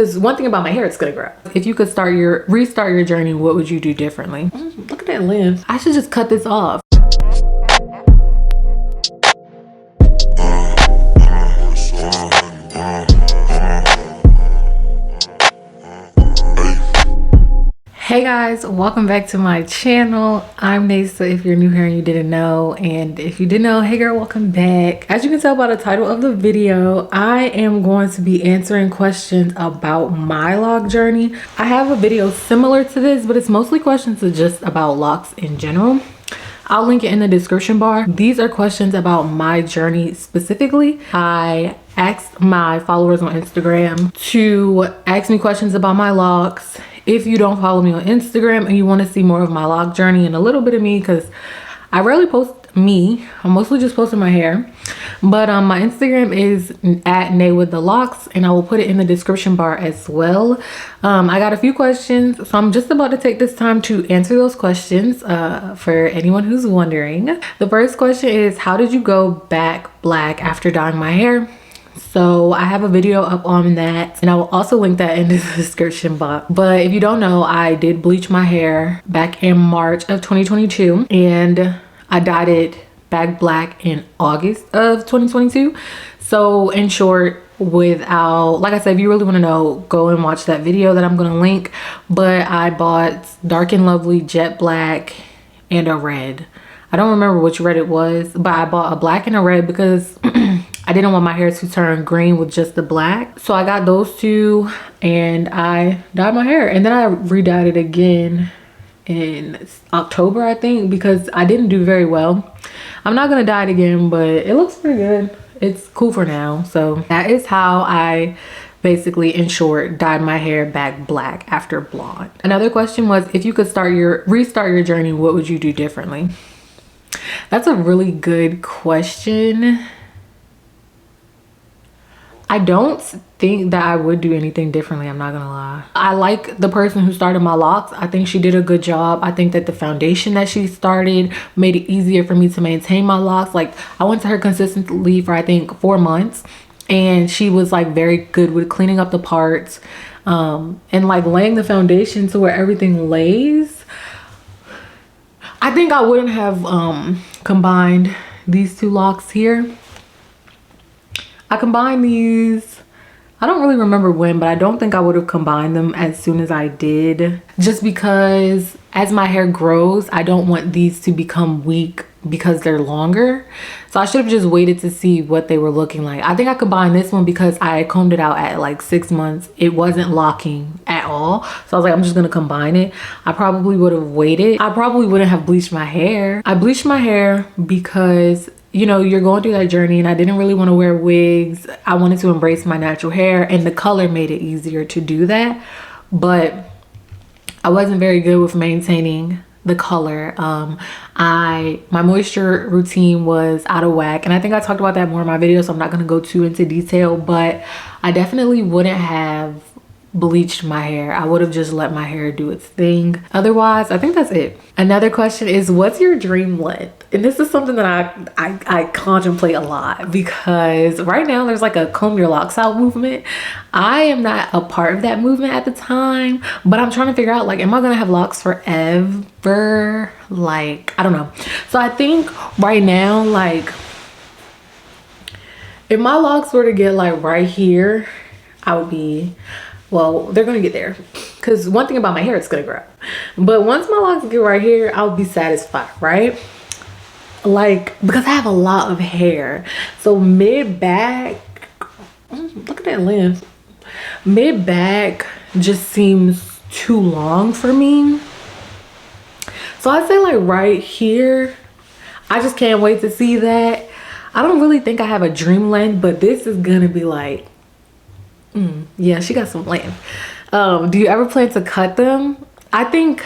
Because one thing about my hair, it's gonna grow. If you could restart your journey, what would you do differently? Look at that length. I should just cut this off. Hey guys, welcome back to my channel. I'm Nasa if you're new here and you didn't know, and if you did know, hey girl, welcome back. As you can tell by the title of the video, I am going to be answering questions about my log journey. I have a video similar to this, but it's mostly questions just about locks in general. I'll link it in the description bar. These are questions about my journey specifically. I asked my followers on Instagram to ask me questions about my locks. If you don't follow me on Instagram and you want to see more of my log journey and a little bit of me, because I rarely post me, I'm mostly just posting my hair, but my Instagram is at Nay with the Locks, and I will put it in the description bar as well. I got a few questions, so I'm just about to take this time to answer those questions for anyone who's wondering. The first question is, how did you go back black after dyeing my hair? So I have a video up on that, and I will also link that in the description box. But if you don't know, I did bleach my hair back in March of 2022, and I dyed it back black in August of 2022. So in short, without, like I said, if you really want to know, go and watch that video that I'm going to link. But I bought Dark and Lovely jet black and a red. I don't remember which red it was, but I bought a black and a red because I didn't want my hair to turn green with just the black. So I got those two and I dyed my hair, and then I re-dyed it again in October, I think, because I didn't do very well. I'm not gonna dye it again, but it looks pretty good. It's cool for now. So that is how I basically, in short, dyed my hair back black after blonde. Another question was, if you could restart your journey, what would you do differently? That's a really good question. I don't think that I would do anything differently, I'm not gonna lie. I like the person who started my locks. I think she did a good job. I think that the foundation that she started made it easier for me to maintain my locks. Like, I went to her consistently for I think 4 months, and she was like very good with cleaning up the parts and like laying the foundation to where everything lays. I think I wouldn't have combined these two locks here. I combined these, I don't really remember when, but I don't think I would have combined them as soon as I did, just because as my hair grows, I don't want these to become weak because they're longer. So I should have just waited to see what they were looking like. I think I combined this one because I combed it out at like 6 months. It wasn't locking at all. So I was like, I'm just gonna combine it. I probably would have waited. I probably wouldn't have bleached my hair. I bleached my hair because, you know, you're going through that journey, and I didn't really want to wear wigs. I wanted to embrace my natural hair, and the color made it easier to do that. But I wasn't very good with maintaining the color. My moisture routine was out of whack, and I think I talked about that more in my video, so I'm not going to go too into detail, but I definitely wouldn't have bleached my hair. I would have just let my hair do its thing. Otherwise, I think that's it. Another question is, what's your dream length? And this is something that I contemplate a lot, because right now there's like a comb your locks out movement. I am not a part of that movement at the time, but I'm trying to figure out, like, am I gonna have locks forever? Like, I don't know. So I think right now, like, if my locks were to get like right here, I would be, well, they're gonna get there, because one thing about my hair, it's gonna grow. But once my locks get right here, I'll be satisfied, right? Like, because I have a lot of hair. So mid-back, look at that length. Mid-back just seems too long for me. So I'd say like right here. I just can't wait to see that. I don't really think I have a dream length, but this is gonna be like, yeah, she got some length. Do you ever plan to cut them? I think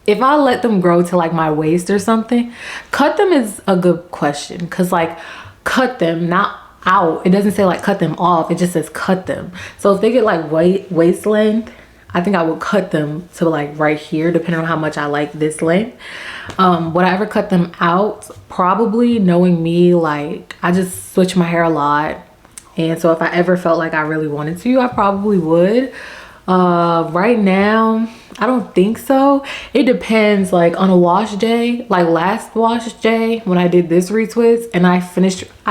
if I let them grow to like my waist or something, cut them is a good question, because like, cut them, not out. It doesn't say like cut them off, it just says cut them. So if they get like waist length, I think I would cut them to like right here, depending on how much I like this length. Would I ever cut them out? Probably, knowing me, like, I just switch my hair a lot. And so if I ever felt like I really wanted to, I probably would. Right now, I don't think so. It depends, like on a wash day, like last wash day when I did this retwist and I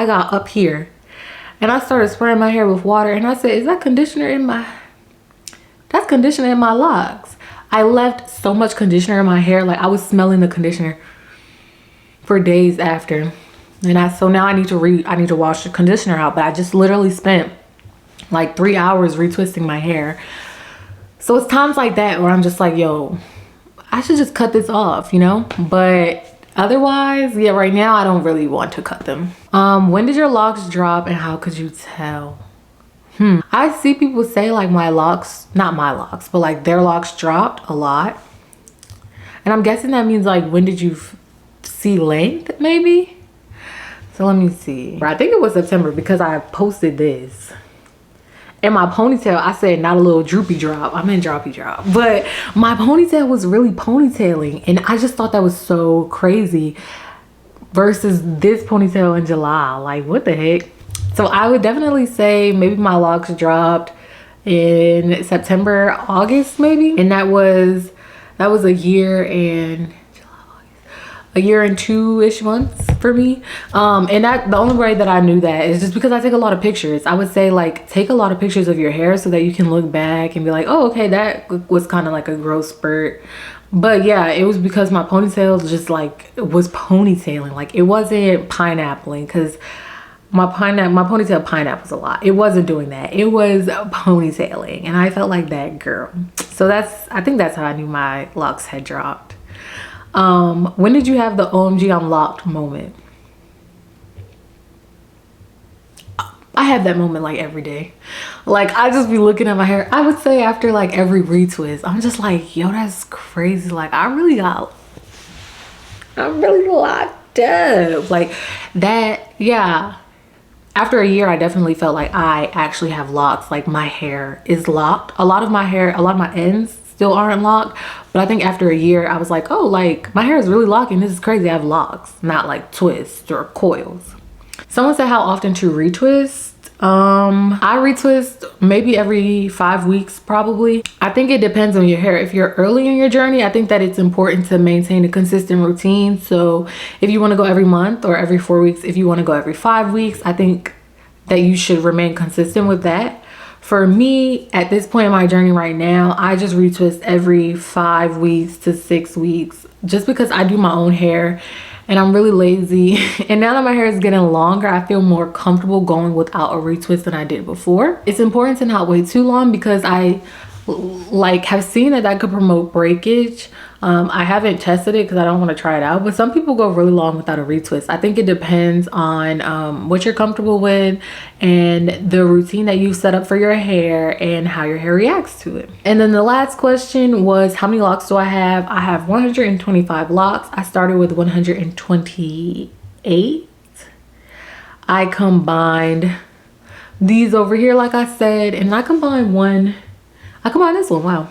got up here and I started spraying my hair with water and I said, is that conditioner in my, that's conditioner in my locks. I left so much conditioner in my hair, like I was smelling the conditioner for days after. And so now I need to wash the conditioner out, but I just literally spent like 3 hours retwisting my hair. So it's times like that where I'm just like, yo, I should just cut this off, you know? But otherwise, yeah, right now I don't really want to cut them. When did your locks drop and how could you tell? I see people say like my locks, not my locks, but like their locks dropped a lot. And I'm guessing that means like, when did you see length maybe? So let me see. I think it was September because I posted this. And my ponytail, I said not a little droopy drop. I meant droppy drop. But my ponytail was really ponytailing. And I just thought that was so crazy versus this ponytail in July. Like, what the heck? So I would definitely say maybe my locks dropped in September, August maybe. And that was a year and a year and 2-ish months for me. And that the only way that I knew that is just because I take a lot of pictures. I would say like take a lot of pictures of your hair so that you can look back and be like, oh, okay, that was kind of like a growth spurt. But yeah, it was because my ponytail just like was ponytailing. Like it wasn't pineappling because my ponytail pineapples a lot. It wasn't doing that. It was ponytailing and I felt like that girl. So I think that's how I knew my locks had dropped. When did you have the OMG I'm locked moment? I have that moment like every day. Like I just be looking at my hair. I would say after like every retwist, I'm just like, yo, that's crazy. Like I'm really locked up. Like that, yeah. After a year, I definitely felt like I actually have locks. Like my hair is locked. A lot of my ends still aren't locked. But I think after a year, I was like, oh, like my hair is really locking. This is crazy. I have locks, not like twists or coils. Someone said how often to retwist. I retwist maybe every 5 weeks probably. I think it depends on your hair. If you're early in your journey, I think that it's important to maintain a consistent routine. So if you want to go every month or every 4 weeks, if you want to go every 5 weeks, I think that you should remain consistent with that. For me, at this point in my journey right now, I just retwist every 5 weeks to 6 weeks just because I do my own hair and I'm really lazy. And now that my hair is getting longer, I feel more comfortable going without a retwist than I did before. It's important to not wait too long because I like have seen that could promote breakage. I haven't tested it because I don't want to try it out, but some people go really long without a retwist. I think it depends on what you're comfortable with and the routine that you set up for your hair and how your hair reacts to it. And then the last question was, how many locks do I have? I have 125 locks. I started with 128. I combined these over here, like I said, and I combined this one. Wow.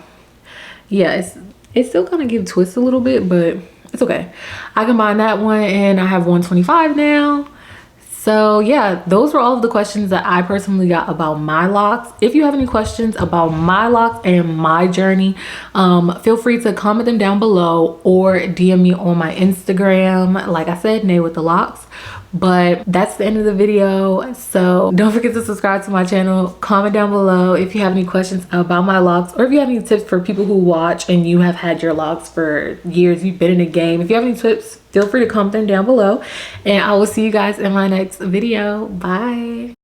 Yeah, it still kind of gives twists a little bit, but it's okay. I combined that one and I have 125 now. So yeah, those were all of the questions that I personally got about my locks. If you have any questions about my locks and my journey, feel free to comment them down below or DM me on my Instagram. Like I said, Nay with the Locks. But that's the end of the video. So don't forget to subscribe to my channel. Comment down below if you have any questions about my locks or if you have any tips for people who watch and you have had your locks for years, you've been in the game. If you have any tips, feel free to comment them down below and I will see you guys in my next video. Bye.